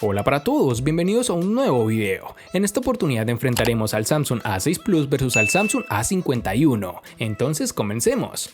Hola para todos, bienvenidos a un nuevo video. En esta oportunidad enfrentaremos al Samsung A6 Plus versus al Samsung A51. Entonces comencemos.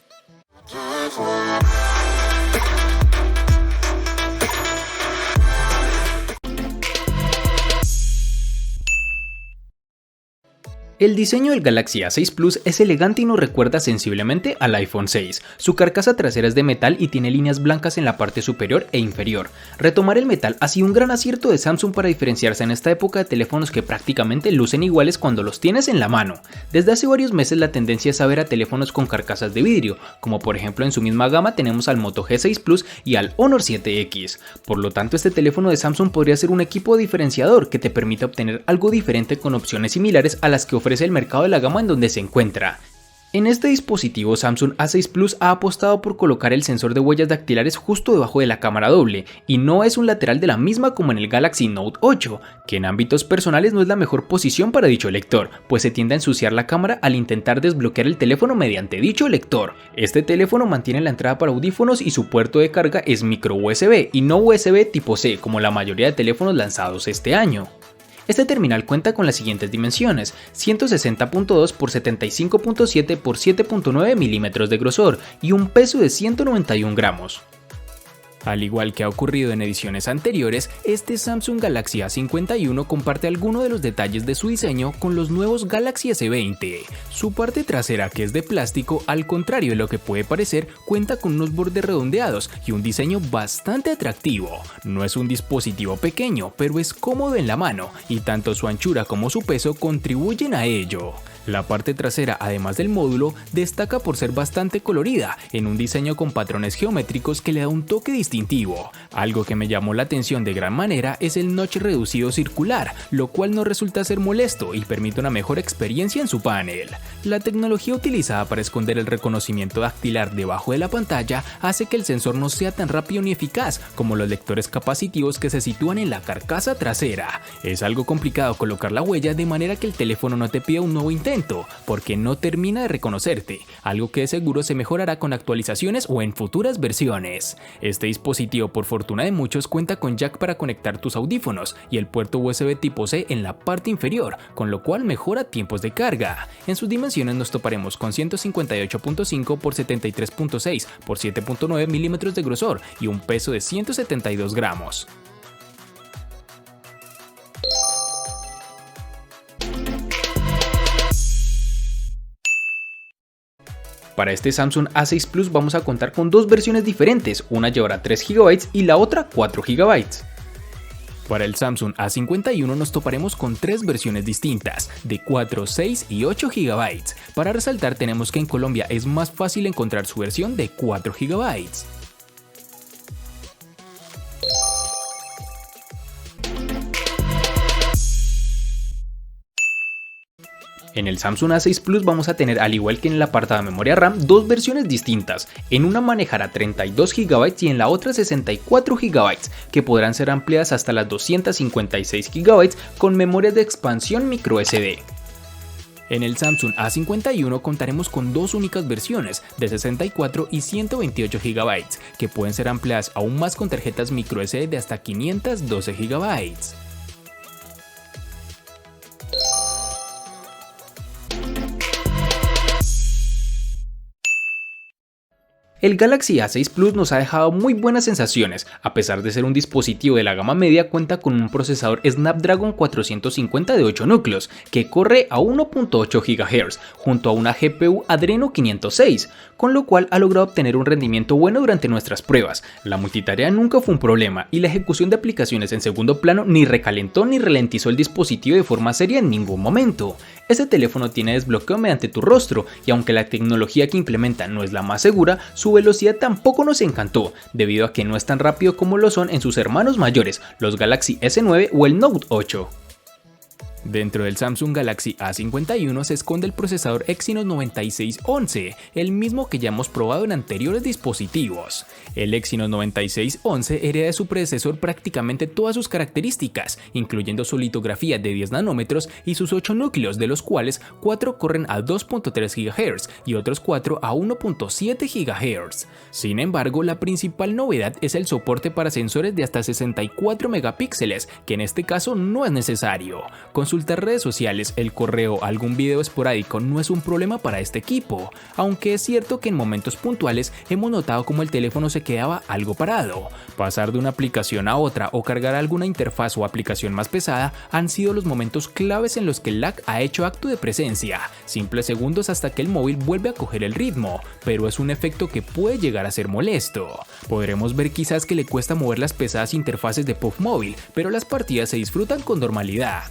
El diseño del Galaxy A6 Plus es elegante y nos recuerda sensiblemente al iPhone 6. Su carcasa trasera es de metal y tiene líneas blancas en la parte superior e inferior. Retomar el metal ha sido un gran acierto de Samsung para diferenciarse en esta época de teléfonos que prácticamente lucen iguales cuando los tienes en la mano. Desde hace varios meses la tendencia es a ver a teléfonos con carcasas de vidrio, como por ejemplo en su misma gama tenemos al Moto G6 Plus y al Honor 7X. Por lo tanto, este teléfono de Samsung podría ser un equipo diferenciador que te permita obtener algo diferente con opciones similares a las que ofrece el mercado de la gama en donde se encuentra. En este dispositivo Samsung A6 Plus ha apostado por colocar el sensor de huellas dactilares justo debajo de la cámara doble, y no es un lateral de la misma como en el Galaxy Note 8, que en ámbitos personales no es la mejor posición para dicho lector, pues se tiende a ensuciar la cámara al intentar desbloquear el teléfono mediante dicho lector. Este teléfono mantiene la entrada para audífonos y su puerto de carga es micro USB y no USB tipo C como la mayoría de teléfonos lanzados este año. Este terminal cuenta con las siguientes dimensiones: 160.2 x 75.7 x 7.9 milímetros de grosor y un peso de 191 gramos. Al igual que ha ocurrido en ediciones anteriores, este Samsung Galaxy A51 comparte algunos de los detalles de su diseño con los nuevos Galaxy S20. Su parte trasera, que es de plástico, al contrario de lo que puede parecer, cuenta con unos bordes redondeados y un diseño bastante atractivo. No es un dispositivo pequeño, pero es cómodo en la mano, y tanto su anchura como su peso contribuyen a ello. La parte trasera, además del módulo, destaca por ser bastante colorida, en un diseño con patrones geométricos que le da un toque distintivo. Algo que me llamó la atención de gran manera es el notch reducido circular, lo cual no resulta ser molesto y permite una mejor experiencia en su panel. La tecnología utilizada para esconder el reconocimiento dactilar debajo de la pantalla hace que el sensor no sea tan rápido ni eficaz como los lectores capacitivos que se sitúan en la carcasa trasera. Es algo complicado colocar la huella de manera que el teléfono no te pida un nuevo intento, porque no termina de reconocerte, algo que de seguro se mejorará con actualizaciones o en futuras versiones. Este dispositivo, por fortuna de muchos, cuenta con jack para conectar tus audífonos y el puerto USB tipo C en la parte inferior, con lo cual mejora tiempos de carga. En sus dimensiones nos toparemos con 158.5 x 73.6 x 7.9 milímetros de grosor y un peso de 172 gramos. Para este Samsung A6 Plus vamos a contar con dos versiones diferentes, una llevará 3 GB y la otra 4 GB. Para el Samsung A51 nos toparemos con tres versiones distintas, de 4, 6 y 8 GB. Para resaltar, tenemos que en Colombia es más fácil encontrar su versión de 4 GB. En el Samsung A6 Plus vamos a tener, al igual que en el apartado de memoria RAM, dos versiones distintas. En una manejará 32 GB y en la otra 64 GB, que podrán ser ampliadas hasta las 256 GB con memorias de expansión microSD. En el Samsung A51 contaremos con dos únicas versiones, de 64 y 128 GB, que pueden ser ampliadas aún más con tarjetas microSD de hasta 512 GB. El Galaxy A6 Plus nos ha dejado muy buenas sensaciones. A pesar de ser un dispositivo de la gama media, cuenta con un procesador Snapdragon 450 de 8 núcleos, que corre a 1.8 GHz, junto a una GPU Adreno 506, con lo cual ha logrado obtener un rendimiento bueno durante nuestras pruebas. La multitarea nunca fue un problema, y la ejecución de aplicaciones en segundo plano ni recalentó ni ralentizó el dispositivo de forma seria en ningún momento. Este teléfono tiene desbloqueo mediante tu rostro, y aunque la tecnología que implementa no es la más segura, su velocidad tampoco nos encantó, debido a que no es tan rápido como lo son en sus hermanos mayores, los Galaxy S9 o el Note 8. Dentro del Samsung Galaxy A51 se esconde el procesador Exynos 9611, el mismo que ya hemos probado en anteriores dispositivos. El Exynos 9611 hereda de su predecesor prácticamente todas sus características, incluyendo su litografía de 10 nanómetros y sus 8 núcleos, de los cuales 4 corren a 2.3 GHz y otros 4 a 1.7 GHz. Sin embargo, la principal novedad es el soporte para sensores de hasta 64 megapíxeles, que en este caso no es necesario. Consultar redes sociales, el correo, algún video esporádico no es un problema para este equipo, aunque es cierto que en momentos puntuales hemos notado como el teléfono se quedaba algo parado. Pasar de una aplicación a otra o cargar alguna interfaz o aplicación más pesada han sido los momentos claves en los que el lag ha hecho acto de presencia, simples segundos hasta que el móvil vuelve a coger el ritmo, pero es un efecto que puede llegar a ser molesto. Podremos ver quizás que le cuesta mover las pesadas interfaces de PUBG Móvil, pero las partidas se disfrutan con normalidad.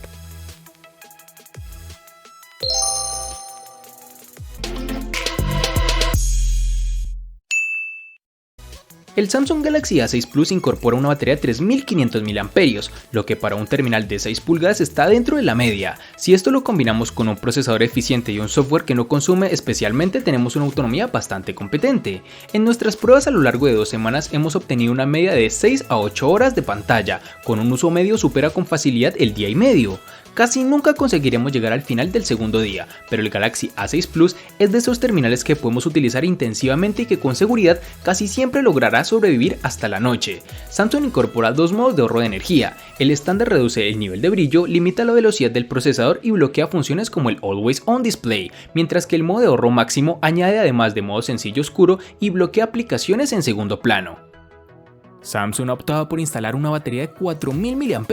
El Samsung Galaxy A6 Plus incorpora una batería de 3500 mAh, lo que para un terminal de 6 pulgadas está dentro de la media. Si esto lo combinamos con un procesador eficiente y un software que no consume especialmente, tenemos una autonomía bastante competente. En nuestras pruebas a lo largo de 2 semanas hemos obtenido una media de 6 a 8 horas de pantalla, con un uso medio supera con facilidad el día y medio. Casi nunca conseguiremos llegar al final del segundo día, pero el Galaxy A6 Plus es de esos terminales que podemos utilizar intensivamente y que con seguridad casi siempre logrará sobrevivir hasta la noche. Samsung incorpora 2 modos de ahorro de energía. El estándar reduce el nivel de brillo, limita la velocidad del procesador y bloquea funciones como el Always On Display, mientras que el modo de ahorro máximo añade además de modo sencillo oscuro y bloquea aplicaciones en segundo plano. Samsung ha optado por instalar una batería de 4000 mAh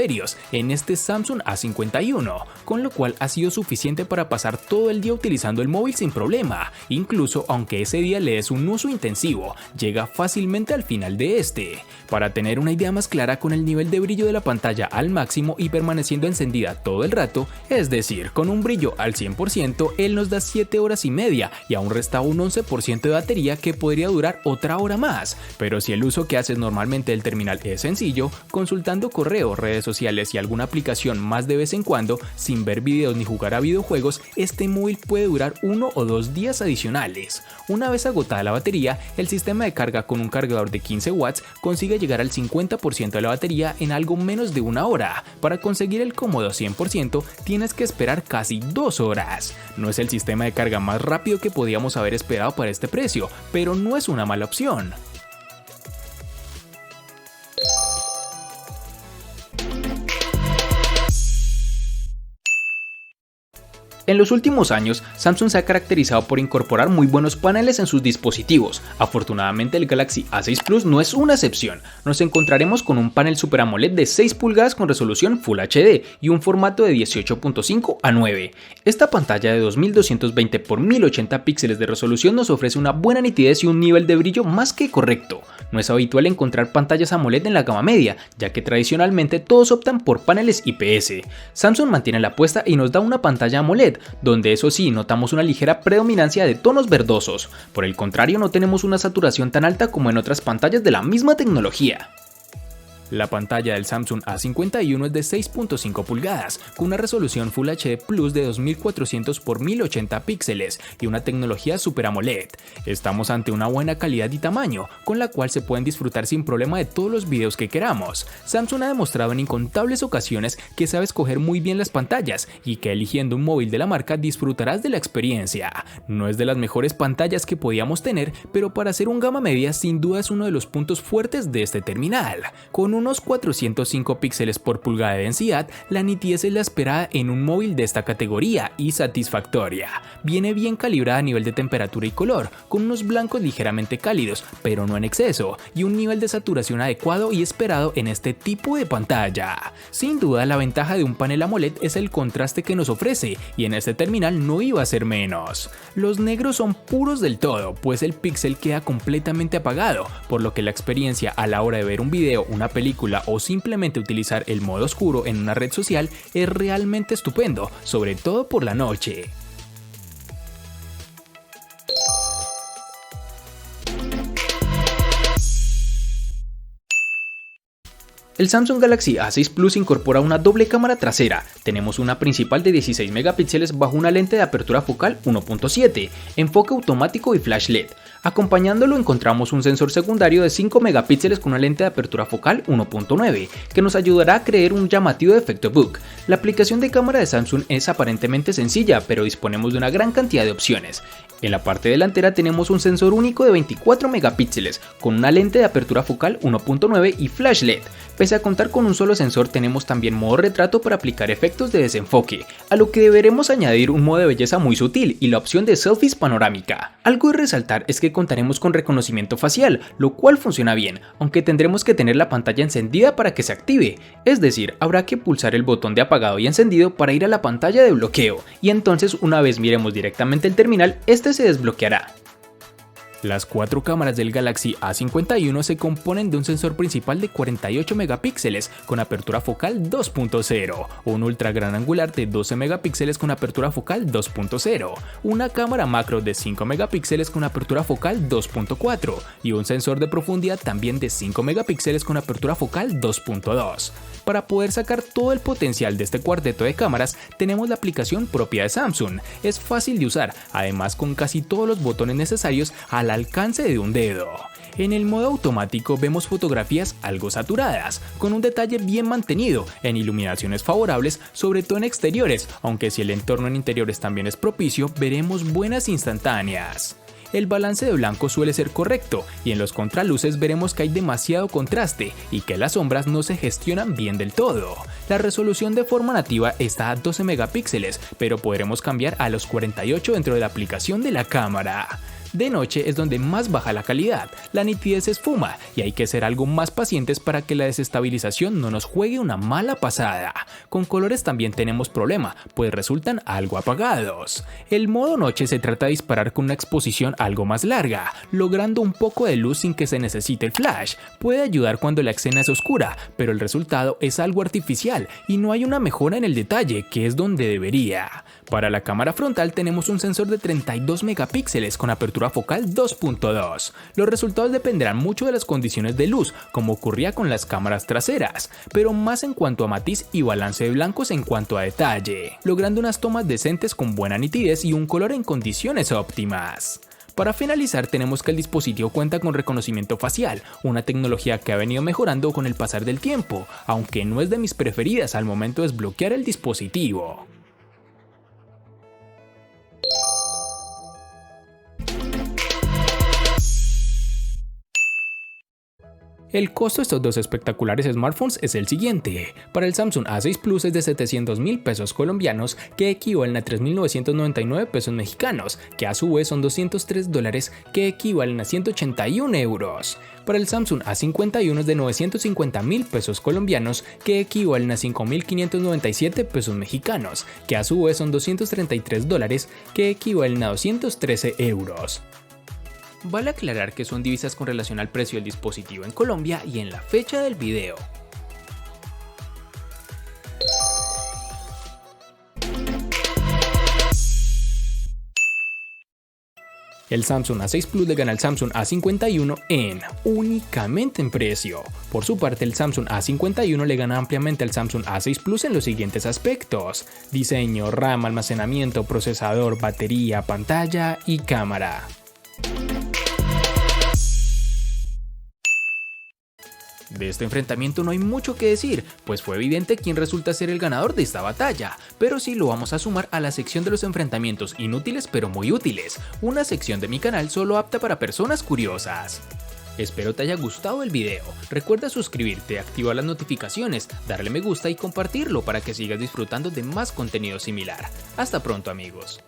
en este Samsung A51, con lo cual ha sido suficiente para pasar todo el día utilizando el móvil sin problema. Incluso aunque ese día le des un uso intensivo, llega fácilmente al final de este. Para tener una idea más clara, con el nivel de brillo de la pantalla al máximo y permaneciendo encendida todo el rato, es decir, con un brillo al 100%, él nos da 7 horas y media y aún resta un 11% de batería que podría durar otra hora más. Pero si el uso que haces normalmente del terminal es sencillo, consultando correo, redes sociales y alguna aplicación más de vez en cuando, sin ver videos ni jugar a videojuegos, este móvil puede durar 1 o 2 días adicionales. Una vez agotada la batería, el sistema de carga con un cargador de 15 watts consigue llegar al 50% de la batería en algo menos de una hora. Para conseguir el cómodo 100% tienes que esperar casi 2 horas. No es el sistema de carga más rápido que podíamos haber esperado para este precio, pero no es una mala opción. En los últimos años, Samsung se ha caracterizado por incorporar muy buenos paneles en sus dispositivos. Afortunadamente, el Galaxy A6 Plus no es una excepción. Nos encontraremos con un panel Super AMOLED de 6 pulgadas con resolución Full HD y un formato de 18.5 a 9. Esta pantalla de 2220 x 1080 píxeles de resolución nos ofrece una buena nitidez y un nivel de brillo más que correcto. No es habitual encontrar pantallas AMOLED en la gama media, ya que tradicionalmente todos optan por paneles IPS. Samsung mantiene la apuesta y nos da una pantalla AMOLED, donde eso sí notamos una ligera predominancia de tonos verdosos. Por el contrario, no tenemos una saturación tan alta como en otras pantallas de la misma tecnología. La pantalla del Samsung A51 es de 6.5 pulgadas, con una resolución Full HD Plus de 2400 x 1080 píxeles y una tecnología Super AMOLED. Estamos ante una buena calidad y tamaño, con la cual se pueden disfrutar sin problema de todos los videos que queramos. Samsung ha demostrado en incontables ocasiones que sabe escoger muy bien las pantallas y que eligiendo un móvil de la marca disfrutarás de la experiencia. No es de las mejores pantallas que podíamos tener, pero para ser un gama media sin duda es uno de los puntos fuertes de este terminal. Con unos 405 píxeles por pulgada de densidad, la nitidez es la esperada en un móvil de esta categoría y satisfactoria. Viene bien calibrada a nivel de temperatura y color, con unos blancos ligeramente cálidos, pero no en exceso, y un nivel de saturación adecuado y esperado en este tipo de pantalla. Sin duda, la ventaja de un panel AMOLED es el contraste que nos ofrece, y en este terminal no iba a ser menos. Los negros son puros del todo, pues el píxel queda completamente apagado, por lo que la experiencia a la hora de ver un video, una película o simplemente utilizar el modo oscuro en una red social es realmente estupendo, sobre todo por la noche. El Samsung Galaxy A6 Plus incorpora una doble cámara trasera. Tenemos una principal de 16 megapíxeles bajo una lente de apertura focal 1.7, enfoque automático y flash LED. Acompañándolo encontramos un sensor secundario de 5 megapíxeles con una lente de apertura focal 1.9, que nos ayudará a crear un llamativo efecto bokeh. La aplicación de cámara de Samsung es aparentemente sencilla, pero disponemos de una gran cantidad de opciones. En la parte delantera tenemos un sensor único de 24 megapíxeles con una lente de apertura focal 1.9 y flash LED. Pese a contar con un solo sensor, tenemos también modo retrato para aplicar efectos de desenfoque, a lo que deberemos añadir un modo de belleza muy sutil y la opción de selfies panorámica. Algo de resaltar es que contaremos con reconocimiento facial, lo cual funciona bien, aunque tendremos que tener la pantalla encendida para que se active, es decir, habrá que pulsar el botón de apagado y encendido para ir a la pantalla de bloqueo, y entonces una vez miremos directamente el terminal, este se desbloqueará. Las cuatro cámaras del Galaxy A51 se componen de un sensor principal de 48 megapíxeles con apertura focal 2.0, un ultra gran angular de 12 megapíxeles con apertura focal 2.0, una cámara macro de 5 megapíxeles con apertura focal 2.4 y un sensor de profundidad también de 5 megapíxeles con apertura focal 2.2. Para poder sacar todo el potencial de este cuarteto de cámaras, tenemos la aplicación propia de Samsung. Es fácil de usar, además con casi todos los botones necesarios al alcance de un dedo. En el modo automático vemos fotografías algo saturadas, con un detalle bien mantenido, en iluminaciones favorables, sobre todo en exteriores, aunque si el entorno en interiores también es propicio, veremos buenas instantáneas. El balance de blanco suele ser correcto y en los contraluces veremos que hay demasiado contraste y que las sombras no se gestionan bien del todo. La resolución de forma nativa está a 12 megapíxeles, pero podremos cambiar a los 48 dentro de la aplicación de la cámara. De noche es donde más baja la calidad, la nitidez se esfuma y hay que ser algo más pacientes para que la desestabilización no nos juegue una mala pasada. Con colores también tenemos problema, pues resultan algo apagados. El modo noche se trata de disparar con una exposición algo más larga, logrando un poco de luz sin que se necesite el flash. Puede ayudar cuando la escena es oscura, pero el resultado es algo artificial y no hay una mejora en el detalle, que es donde debería. Para la cámara frontal tenemos un sensor de 32 megapíxeles con apertura focal 2.2. Los resultados dependerán mucho de las condiciones de luz, como ocurría con las cámaras traseras, pero más en cuanto a matiz y balance de blancos en cuanto a detalle, logrando unas tomas decentes con buena nitidez y un color en condiciones óptimas. Para finalizar, tenemos que el dispositivo cuenta con reconocimiento facial, una tecnología que ha venido mejorando con el pasar del tiempo, aunque no es de mis preferidas al momento de desbloquear el dispositivo. El costo de estos dos espectaculares smartphones es el siguiente. Para el Samsung A6 Plus es de 700.000 pesos colombianos, que equivalen a 3.999 pesos mexicanos, que a su vez son $203, que equivalen a 181 euros. Para el Samsung A51 es de 950.000 pesos colombianos, que equivalen a 5.597 pesos mexicanos, que a su vez son $233, que equivalen a 213 euros. Vale aclarar que son divisas con relación al precio del dispositivo en Colombia y en la fecha del video. El Samsung A6 Plus le gana al Samsung A51 únicamente en precio. Por su parte, el Samsung A51 le gana ampliamente al Samsung A6 Plus en los siguientes aspectos: diseño, RAM, almacenamiento, procesador, batería, pantalla y cámara. De este enfrentamiento no hay mucho que decir, pues fue evidente quién resulta ser el ganador de esta batalla, pero sí lo vamos a sumar a la sección de los enfrentamientos inútiles pero muy útiles, una sección de mi canal solo apta para personas curiosas. Espero te haya gustado el video, recuerda suscribirte, activar las notificaciones, darle me gusta y compartirlo para que sigas disfrutando de más contenido similar. Hasta pronto amigos.